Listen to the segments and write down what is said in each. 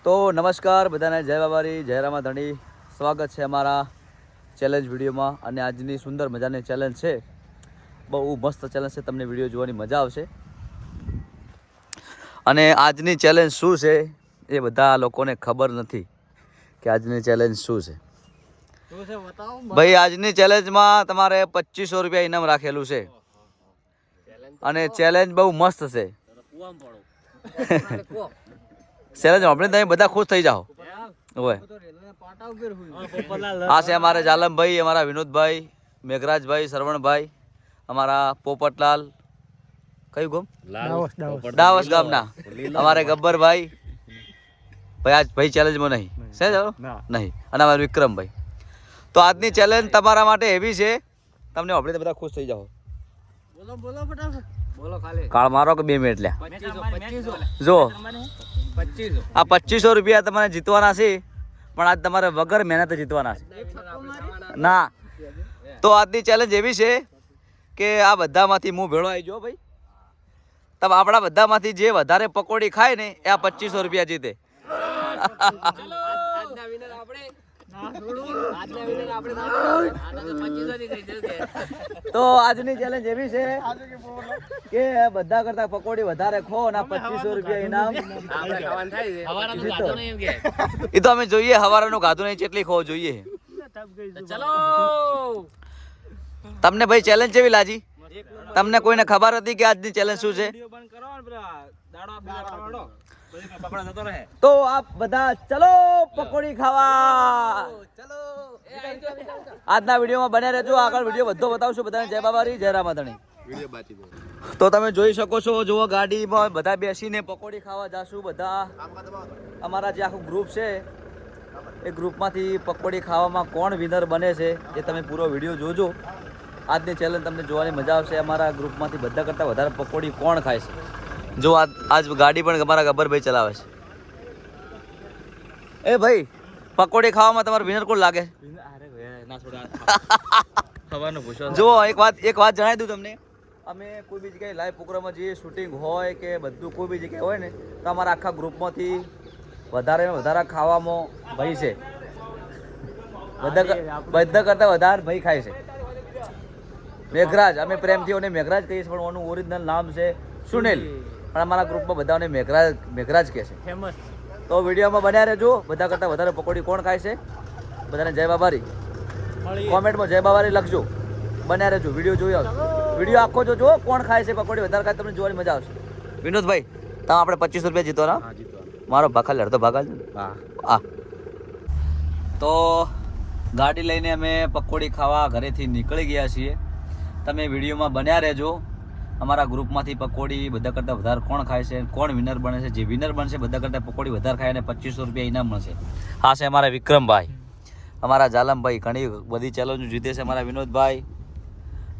તો નમસ્કાર બધાને, જય બાબારી, જય રામાધણી. સ્વાગત છે અમારા ચેલેન્જ વિડીયોમાં. અને આજની સુંદર મજાની ચેલેન્જ છે, બહુ મસ્ત ચેલેન્જ છે, તમને વિડીયો જોવાની મજા આવશે. અને આજની ચેલેન્જ શું છે એ બધા લોકોને ખબર નથી કે આજની ચેલેન્જ શું છે. ભાઈ આજની ચેલેન્જમાં તમારે 2500 રૂપિયા ઇનામ રાખેલું છે. અને ચેલેન્જ બહુ મસ્ત છે. ચેલેન્જ આપણે તમે બધા ખુશ થઈ જાઓ. ઓય આ છે અમારે જાલમભાઈ, અમારા વિનોદભાઈ, મેઘરાજભાઈ, શ્રવણભાઈ, અમારા પોપટલાલ, કયું ગામ? ડાવસ ગામના અમારે ગબ્બરભાઈ. ભાઈ આજ ભાઈ ચેલેન્જમાં નહીં છે નહીં. અને અમારે વિક્રમભાઈ. તો આજની ચેલેન્જ તમારા માટે એવી છે, તમને આપણે બધા ખુશ થઈ જાઓ. કાળ મારો કે 2 મિનિટ લ્યા. જો આ 2500 રૂપિયા તમારે જીતવાના છે, પણ આજ તમારે વગર મહેનત જીતવાના છે ના. તો આજની ચેલેન્જ એવી છે કે આ બધામાંથી હું ભેળો આવી ગયો ભાઈ. તમે આપણા બધામાંથી જે વધારે પકોડી ખાય ને એ આ 2500 રૂપિયા જીતે. તો આજની ચેલેન્જ એવી છે કે બધા કરતા પકોડી વધારે ખો અને 2500 રૂપિયા ઇનામ. એ તો અમે જોઈએ હવારનું ગાધું નહીં કેટલી ખો જોઈએ. ચલો તમને ભાઈ ચેલેન્જ કેવી લાગી? તમને કોઈને ખબર હતી કે આજની ચેલેન્જ શું છે? તો આપ બધા ચલો પકોડી ખાવા. આજના વિડીયોમાં બન્યા રહેજો, આગળ વિડીયો બધો બતાવશું. બધાને જય બાબારી, જય રામાધણી. તો તમે જોઈ શકો છો, જુઓ ગાડીમાં બધા બેસીને પકોડી ખાવા જાશું. બધા અમારા જે આખું ગ્રુપ છે એ ગ્રુપમાંથી પકોડી ખાવામાં કોણ વિનર બને છે એ તમે પૂરો વિડીયો જોજો. આજની ચેલેન્જ તમને જોવાની મજા આવશે. અમારા ગ્રુપમાંથી બધા કરતાં વધારે પકોડી કોણ ખાય છે. જો આજ ગાડી પણ અમારા ગબ્બરભાઈ ચલાવે છે. એ ભાઈ પકોડી ખાવામાં તમારે વિનર કોણ લાગે? જો એક વાત જણાવી દઉં તમને. અમે કોઈ બી જગ્યાએ લાઈવ પ્રોગ્રામમાં જઈએ, શૂટિંગ હોય કે બધું કોઈ બી જગ્યાએ હોય ને, તો અમારા આખા ગ્રુપમાંથી વધારે ખાવામાં ભાઈ છે. બધા કરતાં વધારે ભાઈ ખાય છે મેઘરાજ. અમે પ્રેમથી ઓને મેઘરાજ કહીએ છીએ, પણ ઓનું ઓરિજિનલ નામ છે સુનિલ. પણ અમારા ગ્રુપમાં બધા ઓને મેઘરાજ કહે છે. ફેમસ. તો વિડીયોમાં બન્યા રહેજો. બધા કરતાં વધારે પકોડી કોણ ખાય છે? બધાને જય બાબારી. કોમેન્ટમાં જય બાબારી લખજો. બન્યા રહેજો, વિડીયો જોઈ આવજો. વિડીયો આખો જોજો, કોણ ખાય છે પકોડી વધારે ખાય, તમને જોવાની મજા આવશે. વિનોદભાઈ તમે આપણે 2500 રૂપિયા જીતવાના. મારો ભાખા લડતો ભાગા. હા તો ગાડી લઈને અમે પકોડી ખાવા ઘરેથી નીકળી ગયા છીએ. તમે વિડીયોમાં બન્યા રહેજો. અમારા ગ્રુપમાંથી પકોડી બધા કરતાં વધારે કોણ ખાય છે, કોણ વિનર બને છે. જે વિનર બનશે બધા કરતાં પકોડી વધારે ખાય અને 2500 રૂપિયા ઇનામ મળશે. હા છે અમારા વિક્રમભાઈ, અમારા જાલમભાઈ, ઘણી બધી ચેલેન્જો જીતે છે. અમારા વિનોદભાઈ,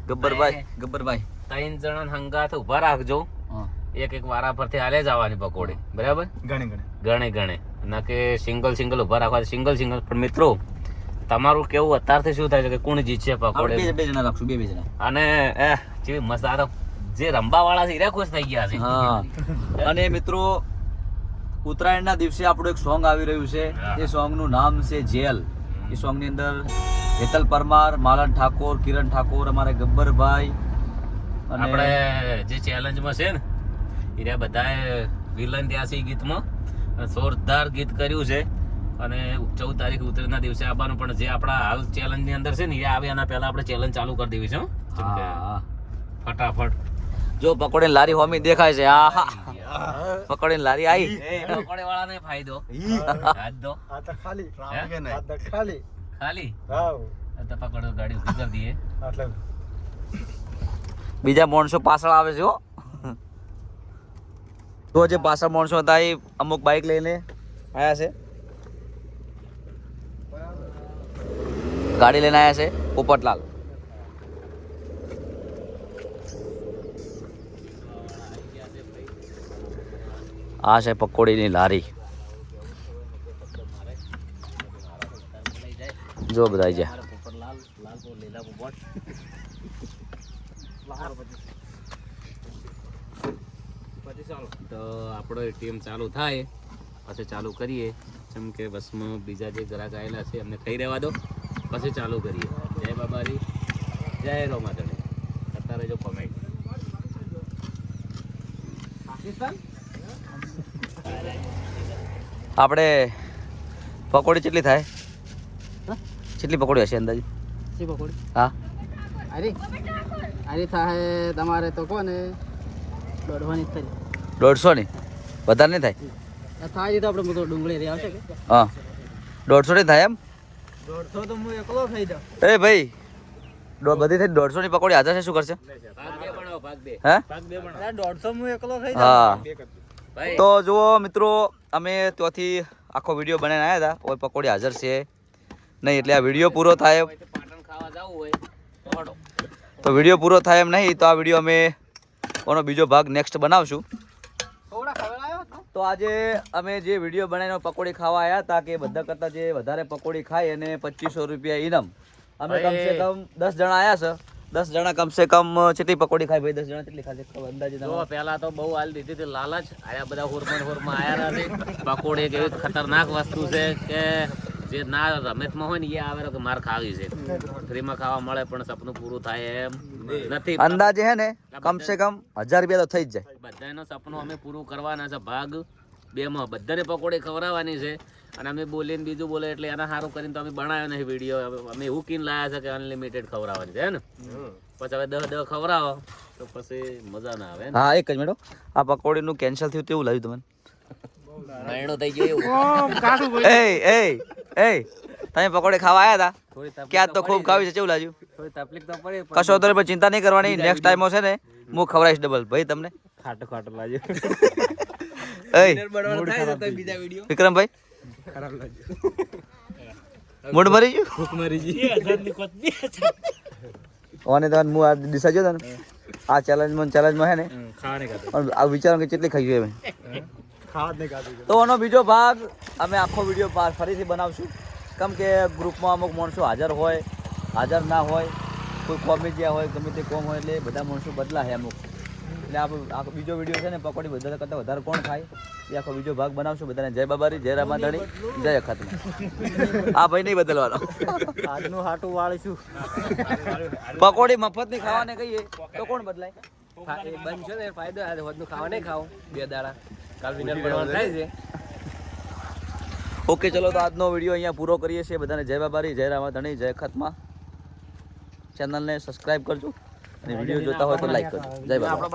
ગબ્બરભાઈ 3 જણા હંગાથ ઉભા રાખજો. એક વારા પરથી હાલે જવાની પકોડી, બરાબર? ગણે ના કે સિંગલ ઉભા રાખવા. સિંગલ પણ મિત્રો તમારું કેવું અત્યારથી શું થાય છે કે કોણ જીતશે પકોડી? 2 જણા રાખશું, 2 જણા. અને જેવી મસ્ત આ જે રંબા વાળા છે એ ખુશ થઈ ગયા છે. હા અને મિત્રો ઉત્તરાયણના દિવસે આપણું એક સોંગ આવી રહ્યું છે. એ સોંગનું નામ છે જેલ. એ સોંગની અંદર હેતલ પરમાર, માલન ઠાકોર, કિરણ ઠાકોર, અમારે ગબ્બરભાઈ અને આપણે જે ચેલેન્જમાં છે ને એ બધાએ વિલન ત્યાસી ગીતમાં જોરદાર ગીત કર્યું છે. અને 14 તારીખ ઉત્તરાયણના દિવસે આવવાનું. પણ જે આપણા હાલ ચેલેન્જની અંદર છે ને એ આવે એના પહેલા આપણે ચેલેન્જ ચાલુ કરી દેવી છે. ફટાફટ જો પકોડી લારી હોમી દેખાય છે. આહા પકોડી લારી આવી. પકોડી વાળાને ફાયદો હાથ દો ખાલી તો પકોડો ગાડી ઉભી કરી દઈએ. બીજા માણસો પાછળ આવે છે. તો જે પાછળ માણસો હતા એ અમુક બાઇક લઈને આવ્યા છે, ગાડી લઈને આવ્યા છે. પોપટલાલ આ છે પકોડીની લારી. જો બધા ગયા. તો આપણો ટીમ ચાલુ થાય પછી ચાલુ કરીએ. જેમ કે બસમાં બીજા જે ગ્રાહક આવેલા છે એમને ખાઈ રહેવા દો, પછી ચાલુ કરીએ. જય બાબારી, જય રોમાધણી. અત્યારે જો કોમેન્ટ આપણે પકોડી કેટલી થાય? કેટલી પકોડી હશે અંદાજે? સી પકોડી હા આરી થાય તમારે તો કોને દોઢવાની જ થઈ 150 ની વધારે નહીં થાય? થાય તો આપણે બધો ડુંગળી રહી આવશે કે હા 150 ની થાય એમ? 150 તો હું એકલો ખાઈ જાઉં. એ ભાઈ બધી થઈ 150 ની પકોડી હાજર છે, શું કરશે? હે? 150 હું એકલો ખાઈ હા ભાઈ તો જુઓ મિત્રો, અમે ત્યાંથી આખો વિડીયો બનાવીને આવ્યા હતા. ઓય પકોડી હાજર છે નહીં, એટલે આ વિડીયો પૂરો થાય પાટણ ખાવા જવું હોય તો હડો. તો વિડીયો પૂરો થાય એમ નહીં, તો આ વિડીયો અમે કોનો બીજો ભાગ નેક્સ્ટ બનાવશું. થોડા ખવડાયો તો તો આજે અમે જે વિડીયો બનાવીને પકોડી ખાવા આવ્યા હતા કે બધા કરતાં જે વધારે પકોડી ખાય એને 2500 રૂપિયા ઇનામ. અમે કમસે કમ 10 જણા આવ્યા છે. 10 જણા કમસે કમ કેટલી પકોડી ખાય ભાઈ? 10 જણા કેટલી ખાશે અંદાજે? જો પહેલા તો બહુ હાલ દીધી હતી લાલચ. આયા બધા હોરમાં આયા છે. પકોડી એક એવી ખતરનાક વસ્તુ છે કે જે ના રમેશમાં હોય ને એ આવે કે માર ખાવી છે. ફ્રીમાં ખાવા મળે પણ સપનું પૂરું થાય એમ નથી. અંદાજે હે ને કમસે કમ 1000 રૂપિયા તો થઈ જ જાય. બધાનો સપનું અમે પૂરું કરવાના છે. ભાગ 2 માં બધાને પકોડી ખવડાવવાની છે. અને અમે બોલીને બીજું બોલે એટલે એના સારું કરીને તો અમે બનાવ્યો નહીં વિડીયો. અમે એવું કીન લાયા છે કે અનલિમિટેડ ખવડાવવાની છે ને. પછી હવે 10 ખવડાવો તો પછી મજા ના આવે. હા એક જ મિનિટ, આ પકોડીનું કેન્સલ થયું તેવું લાગ્યું તમને? નાયણો થઈ ગયો એવું. એ તમે પકોડી ખાવા આવ્યા હતા ક્યાં તો ખૂબ ખાવી છે, કેવું લાગ્યું? થોડી તકલીફ તો પડે કશો તો પણ ચિંતા નહીં કરવાની. નેક્સ્ટ ટાઈમ છે ને હું ખવડાવીશ ડબલ. ભાઈ તમને ખાટો લાગ્યો. એ વિક્રમભાઈ ખરાબ લાગ્યો. મૂડ મરી ગયું? ભૂખ મરી ગઈ. ઓને તો હું આ દિશા જો ને આ ચેલેન્જમાં હે ને ખાવા નહીં ખાતો. આ વિચારો કે કેટલી ખાઈ અમે. ખાવા જ નહીં ખાતું. તો આનો બીજો ભાગ અમે આખો વિડીયો ફરીથી બનાવશું. કેમ કે ગ્રુપમાં અમુક માણસો હાજર હોય, હાજર ના હોય, કોઈ કોમી ગયા હોય, ગમે તે કોમ હોય, એટલે બધા માણસો બદલાય અમુક. એટલે આખો બીજો વિડીયો છે ને પકોડી બધા કરતાં વધારે કોણ ખાય એ આખો બીજો ભાગ બનાવશું. બધાને જય બાબારી, જય રામાધણી, જય અખાત્મા. આ ભાઈ નહીં બદલવાનો. આજનું હાટું વાળીશું. પકોડી મફતની ખાવાને કહીએ તો કોણ બદલાય? બંધ છે ને ફાયદો આજે વધનું ખાવા નહીં ખાવું 2 દાડા. કાલ વિનર બનવાનું થાય છે. ઓકે ચલો, તો આજનો વિડીયો અહીંયા પૂરો કરીએ છીએ. બધાને જય બાબારી, જય રામાધણી, જય અખાત્મા. ચેનલને સબસ્ક્રાઈબ કરજો અને વિડીયો જોતા હોય તો લાઈક કરજો. જય બાબા.